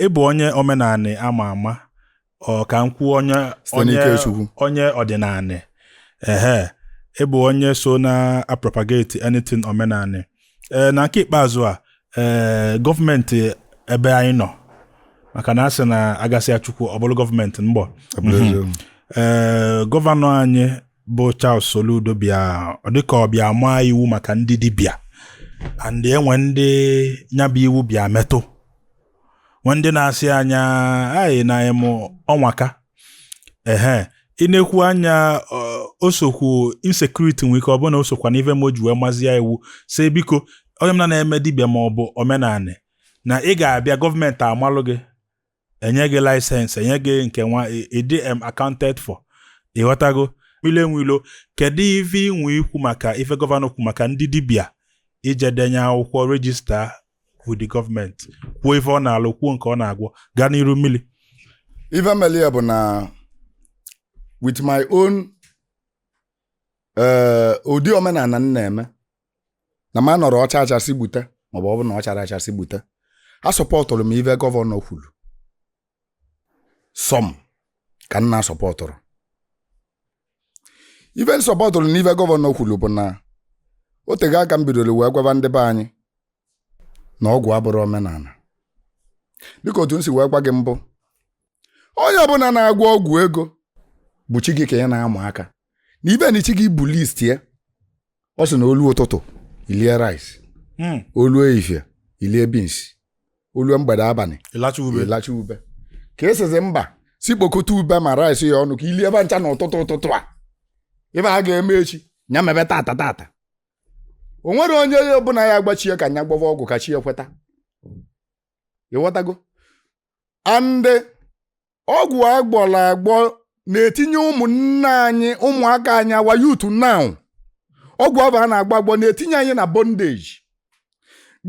ịbụ onye omenanị ama ama ọ ka nkwu onye ọdịnanị ịbụ onye so na propagate anything omenanị na nke ikpeazụ a gọọmenti ebe anyị nọ maka na asị na agasị achukwu ọ bụrụ gọọmenti mgbọ gọvanọ anyị bụ Charles Soludo bịa ọ dịka ọ bịa maa iwu maka ndị dibịa and enwe ndị nyabụ iwu bịa metụ ndị na-asị anya anyị na emu ọnwaka inekwu anya osokwu insecurity nwike ọ bụ na osokwa n'ive ma o ji wee mazi ya iwu si biko onye m na-eme dibịa ma ọ bụ omenanị na ị ga-abịa gọọmenti amalụ gị enye gị laịsensị enye gị nke nwa ịdị accounted for ịghọtago nwilo kedu ife inwe ikwu maka ife gọvanọ kwu maka ndị dibịa ije denye akwụkwọ regista with the government kwuo ife ọ na-alụ kwuo nke ọ na-agwọ gaa n'iru mmiri ife melia bụ na with my own ụdị omenala m na-eme na ma nọrọ ọcha achasị gbute maọbụ ọ bụ na ọ chara achasị gbute a sọpọtụrụ m ife gọvanọ kwuru sọm ka m na-asọpọtụrụ ife nsọpọtụrụ n'ife gọvanọ kwuru bụ na o tego aka m bidoro wee gwaba ndị be anyị na ọgwụ abụrụ omenala dịka otu m si wee gwa gị mbụ onye ọbụla na-agwọ ọgwụ ego bụ chi gị ka ya na-amụ aka na ibe na chi gị bụ list ya ọ sị na olu ụtụtụ ilie rice olu ehihie ilie beans olu mgbede abalị ilacha ube ka esizi mba si kpokọta ube ma rice ya ọnụ ka ilie ebe ncha na ụtụtụ a ebe a ga-eme echi nya mebe tata o nwere onye ọbụla ya agbachie ka nya gbọva ọgwụ ka chi ekweta ịghọtago and ọgwụ agbọ na-etinye ụmụnne anyị ụmụaka anyị awa youth now ọgwụ ahụ a na-agba agbọ na-etinye anyị na bondage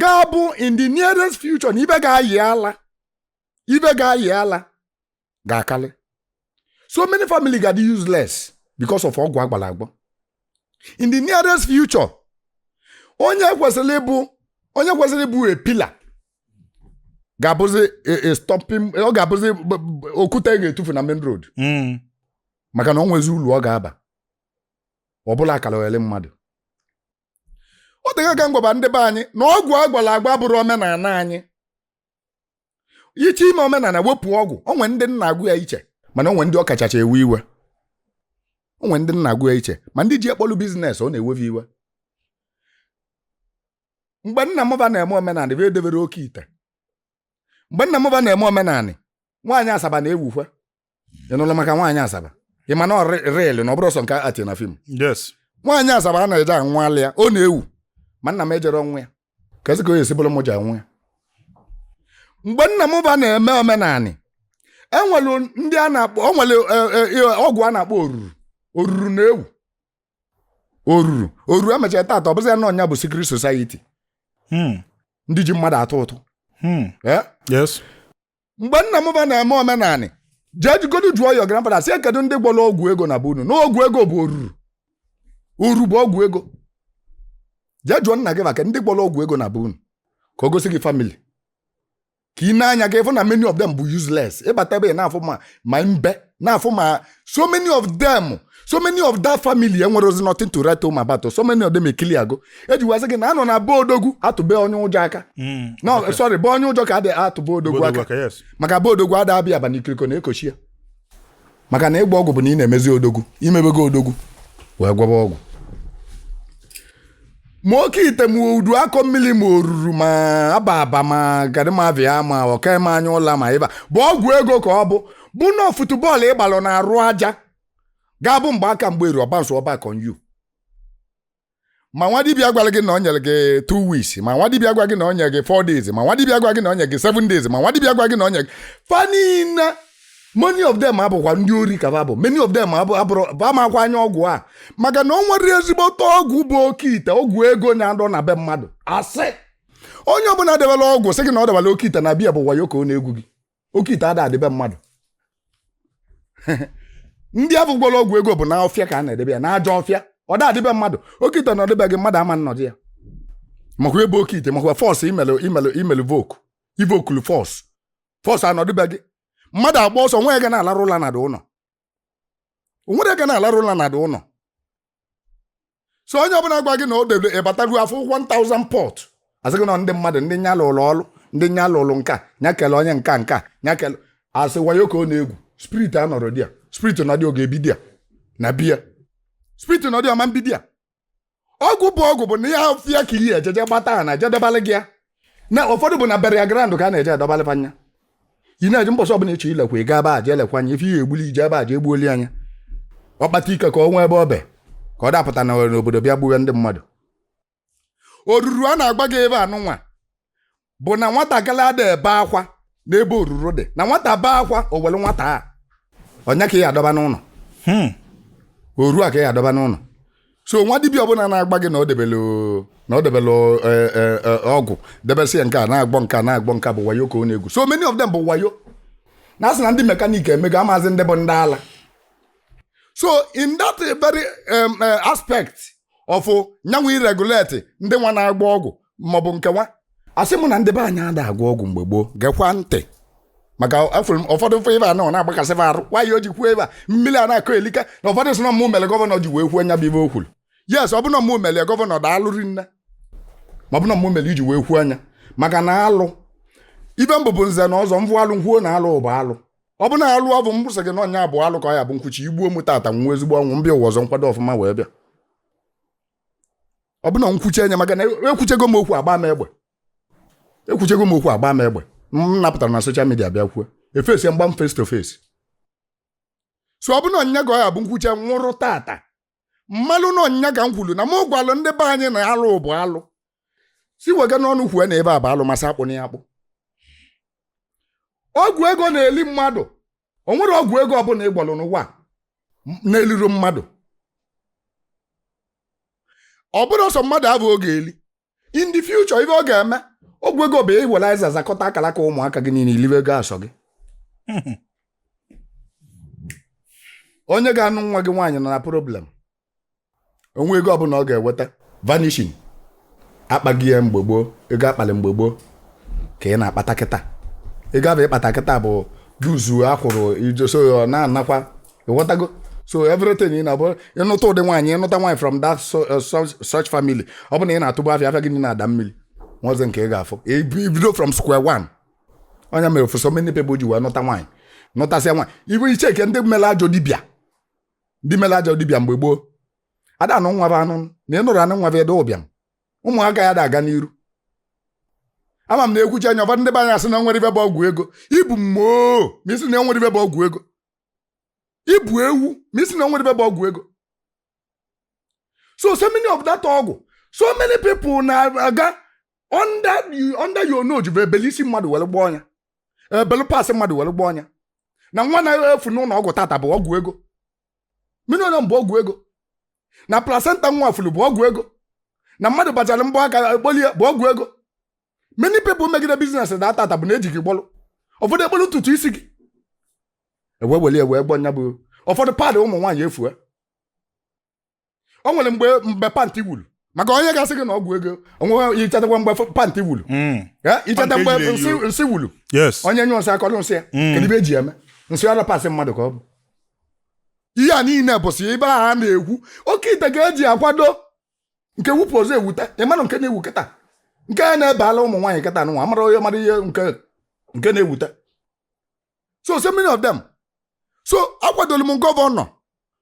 ga-abụ in the nearest future na ibe ga-ayị ala ga-akali so many family ga dị useless because of ọgwụ agbara agbọ in the nearest future onye kwesịrị ịbụ a pillar ga-abụzi stopping ọ ga-abụzi okwute ga-etufu na main road maka na ọ nwezi ulu ọ ga-aba ọ bụla akara wele mmadụ ọ dịga ka ngwaba ndị be anyị na ọgwụ agbara agba bụrụ omenala anyị iche ime omenala wepụ ọgwụ onwe ndị nna agwụ ya iche mana onwe ndị ọ kachacha ewe iwe onwe ndị nna agwụ ya iche ma ndị ji ekpọlụ biznes ọ na-ewevi iwe mgbe nna mụba na-eme omenala ebe edebere oke ite mgbe nna mụba na-eme omenala nwaanyị asaba na-ewukwe ịnụlụ maka nwaanyị asaba ị ma na reel na ọ bụrụ sọ nke ati na fim yes nwaanyị asaba a na-eje anwụalị ya ọ na-ewu ma nna m ejere ọnwụ ya kezi ka o yesi bụrụ m ji anwụ ya mgbe nna mụba na-eme omenala enwelu ndị a na-akpọ onwere ọgwụ a na-akpọ oruru na-ewu oruru emechara tata ọ bụzi ya na ọnya bụ secret society ndị ji mmadụ atụ ụtụ yes mgbe nna m na-eme omenala jee jigodu jụọ ya grandfather si kedu ndị gbọrọ ọgwụ ego na bunu na ọgwụ ego bụ oruru bụ ọgwụ ego jee jụọ nna gị maka ndị gbọrọ ọgwụ ego na bunu ka o gosi gị family ka ị na-anya gị ịfụ na many of them bụ useless ịbata ebe na-afụ ma mbe na-afụ ma so many of that family enwerozi nothing to write home about so many of them ekili ago eji wazi gị na anọ na be odogwu atụbe onye ụjọ aka no sorry be onye ụjọ ka adị atụbe odogwu aka maka be odogwu ada abịa abalị ikiriko na ekochi ya maka na ịgba ọgwụ bụ na ị na-emezi odogwu imebego odogwu wee gwaba ọgwụ ma oke ite ma udu akọ mmiri ma oruru ma aba ma gadimavia ma ọkaime anya ụla ma ịba bụ ọgwụ ego ka ọ bụ na futubọọlụ ịgbalụ na-arụ aja ga-abụ mgbe aka mgbe eru ọbansụ ọba konyu ma nwa dibịa gwara gị na o nyere gị 2 weeks ma nwa dibịa gwa gị na o nyere gị 4 days ma nwa dibịa gwa gị na o nyere gị 7 days ma nwa dibịa gwa gị na o nyere gị fanina many of them abụkwa ndị ori ka babụ many of them abụrụ amakwa anya ọgwụ a maka na o nwere ezigbote ọgwụ bụ oke ite ọgwụ ego na-adọ na be mmadụ asị onye ọbụla debela ọgwụ sị gị na ọ debala oke ite na biya bụ wayo ka ọ na-egwu gị oke ite ada adịbe mmadụ ndị afọ gbolo ọgwụ ego bụ na ọfịa ka a na-edebe ya na aja ọfịa ọ da adịbe mmadụ oke ite na ọdịbe gị mmadụ ama nnọdụ ya makwa ebe oke ite makwa fọs imelu voku ivokulu fọs fọs anọdụbe gị mmadụ agba ọsọ nwa ya ga na-alarụ ụla na dị ụlọ onwere ga na-alarụ ụla na dị ụlọ so onye ọbụla gwa gị na o debe ịbataru afọ 1000 pọt asị gị na ndị mmadụ ndị nya lụrụ ọrụ ndị nya lụrụ nka nya kele onye nka nya kele asị wayo ka ọ na-egwu spirit anọrọ di ya spirit nọ dị oge ebidia na biya spirit nọ dị ọma mbidia ọgwụ bụ na ya fịa ka ihe ejeje gbata ha na ejedebalị gị ya na ụfọdụ bụ na burial ground ka a na-eje edobalị anya ị na-eji mbọsọ ọbụla ịchọ ilekwa ị ga ebe aje elekwa anya ife ihe egbuli ije ebe aje egbuoli anya ọkpata ike ka ọ nwee ebe obe ka ọ dapụta na n'obodo bịa gbuwe ndị mmadụ oruru a na-agba gị ebe anụnwa bụ na nwatakịrị ada ebe akwa n'ebe oruru dị na nwata bee akwa o were nwata a ọnya ka ị adọba n'ụlọ oru a ka ị adọba n'ụlọ so nwa dibịa ọbụla na-agba gị na ọ debelu ọgwụ debesị ya nke a na-agbọ nka bụ wayo ka ọ na-egwu so many of them bụ wayo na asị na ndị mekanik emego amazi ndị bụ ndị ala so in that very aspect of nyanwụ irregulate ndị nwa na-agba ọgwụ maọbụ nke nwa asị mụ na ndị be anyị ada agwa ọgwụ mgbe gboo gekwa ntị maka ụfọdụ mfe ebe a na ọ na-agbakasịba arụ nwaanyị o ji kwuo ebe a mmiri a na-akọ elika na ụfọdụ sị na mmụ mere gọvanọ ji wee kwuo nya bụ ibe o kwuru yes ọ bụ na mmụ mere gọvanọ daalụri nne ma ọ bụ na mmụ mere iji wee kwuo anya maka na alụ ibe mbụbụ nze na ọzọ mvụ alụ nkwuo na alụ bụ alụ ọ bụ na alụ ọ bụ mbụsị gị na ọnya bụ alụ ka ọ ya bụ nkwuchi igbuo m tata nwa ezigbo ọnwụ mbịa ụwa ọzọ nkwado ọfụma wee bịa ọ bụ na nkwuchi anya maka na ekwuchego m okwu agba m egbe m napụtara na soshal midia bịa kwuo efesi mgba m face to face so ọ bụ na ọnya ga ọ ya bụ nkwuchi nwụrụ tata mmalụ na ọnya ga m kwulu na m gwalụ ndị be anyị na alụ bụ alụ si wega n'ọnụ kwue na ebe a bụ alụ masị akpụ na ya akpụ ọgwụ ego na-eli mmadụ o nwere ọgwụ ego ọbụla ịgbalụ n'ụwa na-eliru mmadụ ọ bụrụ ọsọ mmadụ abụ oge eli in the future ife ọ ga-eme ọgwụ ego bụ iweliza zakọta akara ka ụmụaka gị niile ilive ego asọ gị onye ga-anụ nwa gị nwaanyị nọ na problem onwe ego ọbụla ọ ga-eweta vanishing akpaghị ya mgbe gboo ego akpali mgbe gboo ka ị na-akpata kịta ego abụ ịkpata kịta bụ juzu akwụrụ ijoso na-anakwa ịghọtago so everything ị na-abụ ịnụta ụdị nwaanyị ịnụta nwaanyị from that such family ọ bụ na ị na-atụbụ afịa gị na-ada mmiri nwaze nke ị ga-afụ ibido from square one onye mere for so many people ji wee nụta nwaanyị nụtasịa nwaanyị ibu iche ke ndị mere ajọ dibịa mgbe gboo ada anụ nwa bụ anụ na ịnụrụ anụ nwa bụ edo ụbịam ụmụaka ya da-aga n'iru ama m na-ekwuchi anya ụfọdụ ndị be anya asị na nwere ibe bụ ọgwụ ego ibu mmụọ ma isi na enwere ibe bụ ọgwụ ego ibu ewu ma isi na enwere ibe bụ ọgwụ ego so many of that ọgwụ so many people na-aga under your nose bụ ebele isi mmadụ were gbaa ọnya ebele pasị mmadụ were gbaa ọnya na nwa na-efu n'ụlọ ọgwụ tata bụ ọgwụ ego minimum bụ ọgwụ ego na placenta nwa furu bụ ọgwụ ego na mmadụ bachara mbọ aka ekpolie bụ ọgwụ ego many people megide business da tata bụ na eji gị gbọlụ ụfọdụ ekpolu ntutu isi gị wee gbọ nya bụ ụfọdụ paadị ụmụ nwaanyị efue o nwere mgbe pantị wulu maka onye ga-asị gị na ọgwụ ego onwe ichetakwa mgbe pantị wulu icheta mgbe nsị wulu onye nyụ nsị akọrọ nsị ya kedu ibe eji eme nsị ọrụ pasị mmadụ ka ọ bụ ihe a niile bụsị ebe a na-ekwu oke ite ga-eji akwado nke wupụ ọzọ ewute ịmanụ nke na-ewu kịta nke a na-ebala ụmụ nwaanyị kịta nụnwa amara onye mara ihe nke na-ewute so many of them so akwadolu m gọvanọ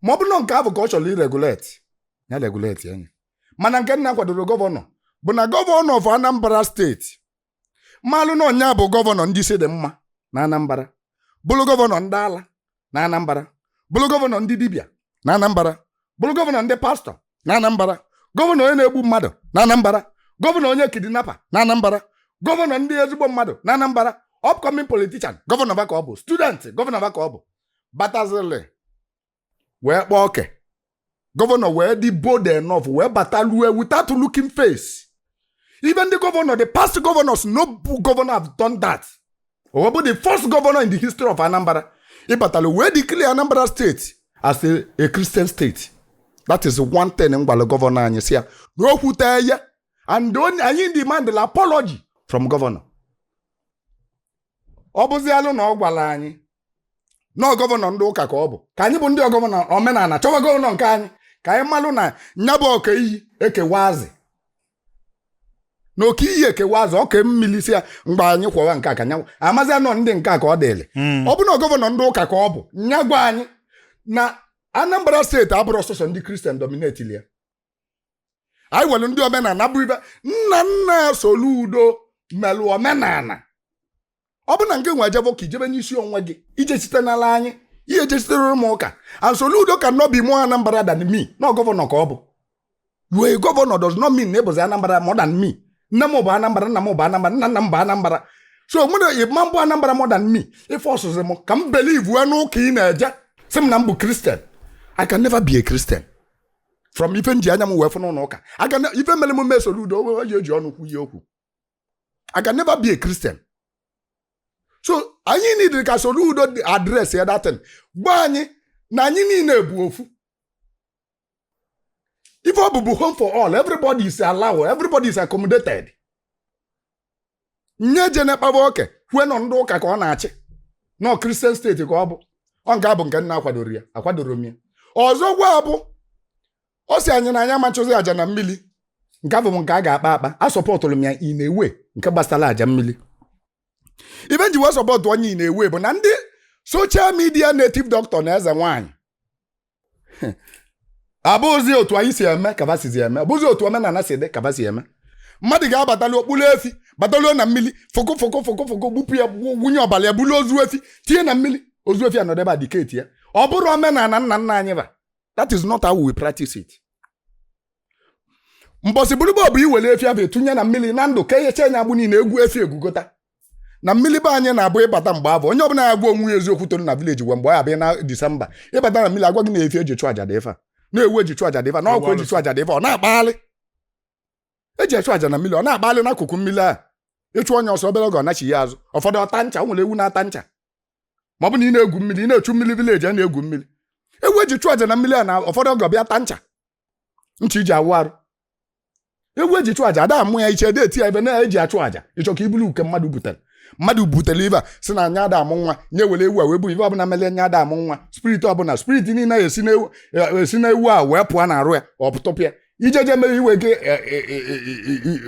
ma ọ bụ na nke ahụ ka ọ chọrọ iregulate ya regulate anya mana nke nna akwadoro gọvanọ bụ na gọvanọ of Anambra steeti malụ na ọnya bụ gọvanọ ndị isi dị mma na Anambra bụrụ gọvanọ ndị ala na Anambra bụrụ gọvanọ ndị dibịa na Anambra bụrụ gọvanọ ndị pastọ na Anambra gọvanọ onye na-egbu mmadụ na Anambra gọvanọ onye kidnapa na Anambra gọvanọ ndị ezigbo mmadụ na Anambra upcoming politician gọvanọ ba ka ọ bụ student gọvanọ ba ka ọ bụ batazili wee kpọọ oke gọvanọ wee dị bold enough wee batalue without looking face even the governor the past governors no governor have done that or bụ the first governor in the history of Anambra ịbatalu wee declare Anambra state as a Christian state that is one thing mgbala gọvanọ anyị si ya n'okwute ya and anyị demand the apology from governor ọ bụzialụ na ọ gwara anyị na gọvanọ ndị ụka ka ọ bụ ka anyị bụ ndị gọvanọ omenala chọwa gọvanọ nke anyị ka anyị malụ na nya bụ ọka iyi ekewaazị na oke iyi ekewaazị ọka mmiri si ya mgbe anyị kwọwa nke a ka nyanwụ amazi anọ ndị nke a ka ọ dịlị ọ bụ na gọvanọ ndị ụka ka ọ bụ nya gwa anyị na Anambra steeti abụrụ ọsọsọ ndị Kristian dominatili ya anyị nwere ndị omenala bụ ibe nna Soludo melụ omenala ọ bụ na nke nwe jebo ka ijebe n'isi onwe gị ije site n'ala anyị ihe je sitere ụmụ ụka and Soludo can not be more Anambra than me no gọvanọ ka ọ bụ you a governor does not mean na ịbụzi Anambra more than me nne m bụ Anambra nna m bụ Anambra nna m bụ Anambra so mụ na ịma mbụ Anambra more than me ife ọsụzi m ka m believe wee n'ụka ị na-eje sị m na m bụ Christian I can never be a Christian from ife nji anya m wee fụ n'ụlọ ụka ife mere m mee Soludo o ji eji ọnụ kwu ihe okwu I can never be a Christian so anyị need ka Soludo address ya that thing gba anyị na anyị niile bụ ofu if ọ bụ home for all everybody is allowed everybody is accommodated nye jene kpaba oke kwue nọ ndị ụka ka ọ na-achị nọ Christian state ka ọ bụ ọ nke abụ nke nna akwadoro m ya ọzọ gwa bụ ọ si anyị na anya machụzi aja na mmiri nke abụ m nke a ga-akpa akpa a sọpọtụrụ m ya ị na-ewe nke gbasara aja mmiri ibe nji wee sọpọtụ onye ị na-ewe bụ na ndị social media native doctor na eze nwaanyị abụzi otu anyị si eme ka basizi eme abụzi otu omenala si dị ka basi eme mmadụ ga-abatali okpuru efi bataluo na mmiri foko gbupụ ya gwunye ọbara ya bulu ozu efi tinye na mmiri ozu efi anọdebe adiketi ya ọ bụrụ omenala nna anyị ba that is not how we practice it mbọsị bụrụba ọ bụ iwere efi ahụ etunye na mmiri na ndụ ka ehecha nya agbụ niile egwu efi egugota na mmiri be anyị na-abụ ịbata mgbe abụ onye ọbụla ya gwa onwe ya eziokwu toro na village gwa mgbe ọ ya bịa na Disemba ịbata na mmiri agwa gị na efi eji chụ aja dị ife na-ewu eji chụ aja dị ife na ọkụ eji chụ aja dị ife ọ na-akpaghalị eji echụ aja na mmiri ọ na-akpaghalị n'akụkụ mmiri a ịchụ onye ọsọ obere oge ọ nachi ya azụ ụfọdụ ọta ncha o nwere ewu na-ata ncha ma ọ bụ na ị na-egwu mmiri ị na-echu mmiri village a na-egwu mmiri ewu eji chụ aja na mmiri a na ụfọdụ oge ọbịa ta ncha ncha iji awụ arụ ewu eji chụ aja ada amụ ya iche ede eti ya ebe na-eji achụ aja ịchọ ka ibulu nke mmadụ butere ive a sị na anya ada amụ nwa nye were ewu a wee bụ ive ọbụla mele nya ada amụ nwa spirit ọbụla spirit niile esi na ewu a wee pụọ na arụ ya ọ pụtọpụ ya ijeje mere iwe gị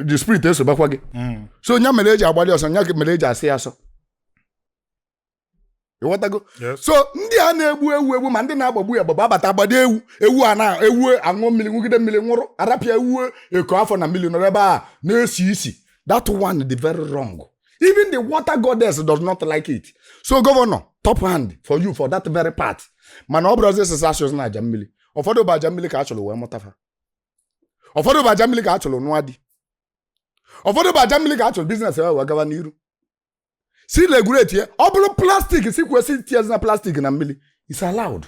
the spirit esobekwa gị so nya mere eji agbalị ọsọ nya mere eji asị ya asọ ịghọtago so ndị a na-egbu ewu ma ndị na-agbagbu ya gbagba abata agbado ewu a na ewu aṅụ mmiri nwugide mmiri nwụrụ arapịa ewu eko afọ na mmiri nọrọ ebe a na-esi isi that one is very wrong. Even the water goddess does not like it. So governor, top hand for you for that very part. Man, ọ bụrụzi sị asụsụ na aja mmiri. Ụfọdụ bụ aja mmiri ka a chọrọ wee mụtafa. Ụfọdụ bụ aja mmiri ka a chọrọ nụọ di. Ụfọdụ bụ aja mmiri ka a chọrọ biznes wee gawa n'iru. Si regulate ya, ọ bụrụ plastic si kwesị tiezi na plastic na mmiri. It's allowed.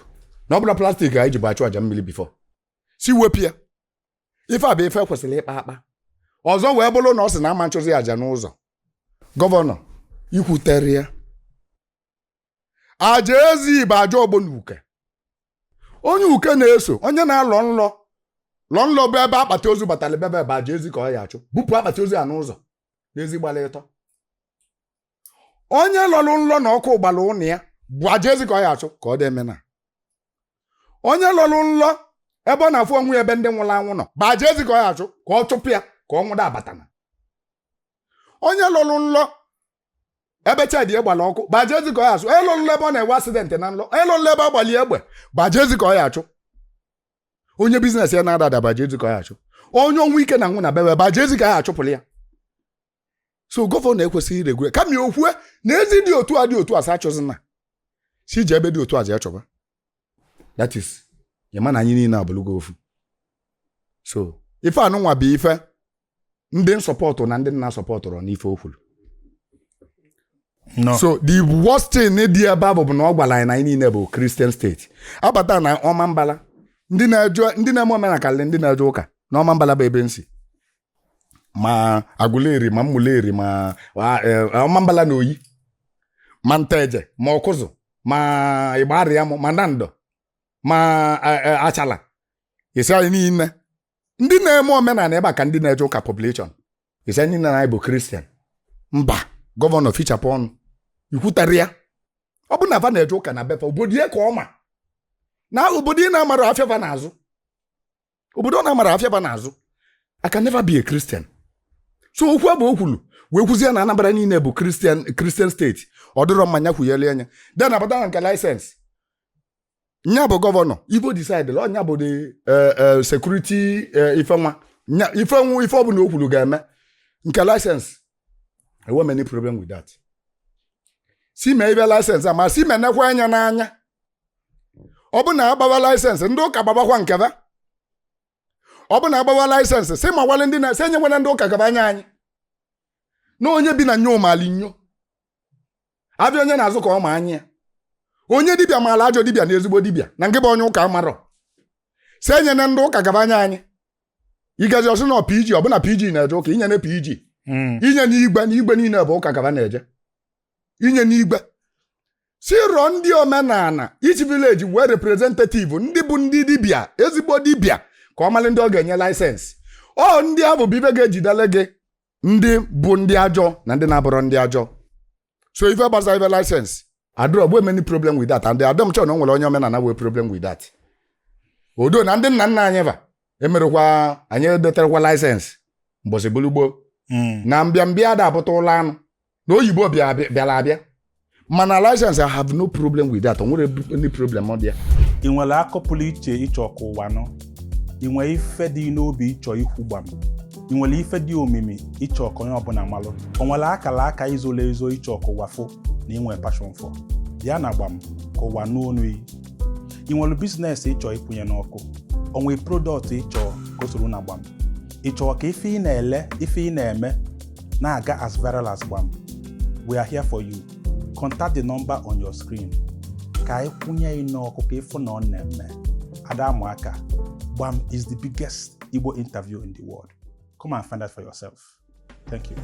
Na ọ bụrụ plastic ka eji bụ achụ aja mmiri before. Si wepụ ya. Ife a bụ ife kwesịrị ịkpa akpa. Ọzọ wee bụrụ na ọ sị na ama nchụzi aja n'ụzọ. Gọvanọ ikwutere ya aja ezi bụ aja ọgbọ na uke onye uke na-eso onye na-alọ nlọ bụ ebe akpati ozu batara bebe bụ aja ezi ka ọ ya achụ bupụ akpati ozu ya n'ụzọ n'ezi gbara ịtọ onye lọrụ nlọ na ọkụ gbara ụnụ ya bụ aja ezi ka ọ ya achụ ka ọ dị eme na onye lọrụ nlọ ebe ọ na-afụ onwe ebe ndị nwụrụ anwụ nọ bụ aja ezi ka ọ ya achụ ka ọ chụpụ ya ka ọ nwụda abatana onye lụrụ nlọ ebe chadi egbala ọkụ bajezi ka ọ ya achụ onye lụrụ nlọ ebe ọ na-enwe asidentị na nlọ onye lụrụ nlọ ebe agbali egbe bajezi ka ọ ya achụ onye biznes ya na-adada bajezi ka ọ ya achụ onye onwe ike na nwụ na bebe bajezi ka ya achụpụrụ ya so gọvanọ ekwesịghị iregule kama okwue na ezi dị otu a sa achụzina si ji ebe dị otu a ji achọba that is yama na anyị niile abụlụgo ofu so ife anụnwa bụ ife ndị nsọpọtụ na ndị nna sọpọtụrụ n'ife okwuru no. So the worst thing dị ebe bụ na ọ gwara anyị na anyị niile bụ Christian state abata na ọma mbala ndị na-eme omenala kalị ndị na-eje ụka na ọma mbala bụ ebe nsi ma agụleri ma mmuleri ma ọma mbala na oyi ma nteje ma ọkụzụ ma ịgbarịa ma ndandọ ma achala isi anyị niile ndị na-eme omenala ebe a ka ndị na-eje ụka population isi anyị niile anyị bụ Christian mba gọvanọ fichapụ ọnụ ikwutere ya ọ bụ na va na-eje ụka na befa obodo ka ọma na obodo ị na-amara afịa n'azụ obodo ọ na-amara afịa n'azụ I can never be a Christian. So okwu abụ okwulu wee kwuzie na Anambra niile bụ Christian state ọ dịrọ mmanya kwuyele anya then abata na nke license nya bụ gọvanọ Igbo decide la nya bụ the security ifenwa ife ọ bụ na okwulu ga-eme nke license I want many problem with that. Si mee ibe license ama si menekwa anya n'anya ọ bụ na agbawa license ndị ụka gbabakwa nkeba ọ bụ na agbawa license si ma wale ndị na-ese enye nwere ndị ụka gaba anya anyị na onye bi na nyo mali nyo abịa onye na-azụ ka ọ ma anya onye dibịa maala ajọ dibịa na ezigbo dibịa na nke bụ onye ụka amarọ si enye na ndị ụka gaba anya anyị igaji ọsị na PG ọ bụ na PG na-eje ụka inye na PG inye n'igwe na igwe niile bụ ụka gaba na-eje inye n'igwe si rụọ ndị omenala each village wee representative ndị bụ ndị dibịa ezigbo dibịa ka ọ malị ndị ọ ga-enye laịsensị ọ ndị ahụ bụ ibe ga-ejidele gị ndị bụ ndị ajọ na ndị na-abụrọ ndị ajọ so ife gbasara ife laịsensị adịrọ bụ many problem with that and Adam chọ na o nwere onye omenala wee problem with that odo na ndị nna nna anyị ba emerekwa anyị edeterekwa laịsensị mbọsị gbulugbo na mbịa da-apụta ụlọ anụ na oyibo bịara abịa mana laịsensị I have no problem with that o nwere any problem ọ dị ya ị nwere akọpụlụ iche ịchọ ka ụwa nọ ị nwere ife dị n'obi ịchọ ikwu gbam ị nwere ife dị omimi ịchọ ka onye ọbụla malụ o nwere akala aka izolo ezo ịchọ ka ụwa fụ na ị nwere passion for ya na gbam ka ụwa n'onu iyi ị nwere biznes ịchọ ịkwụnye n'ọkụ o nwere product ịchọ ka o soro na gbam ịchọ ka ife ị na-ele ife ị na-eme na-aga as viral as gbam we are here for you. Contact the number on your screen ka anyị kwụnye n'ọkụ ka ịfụ na ọ na-eme Adamuaka. Gbam is the biggest Igbo interview in the world. Come and find out for yourself. Thank you.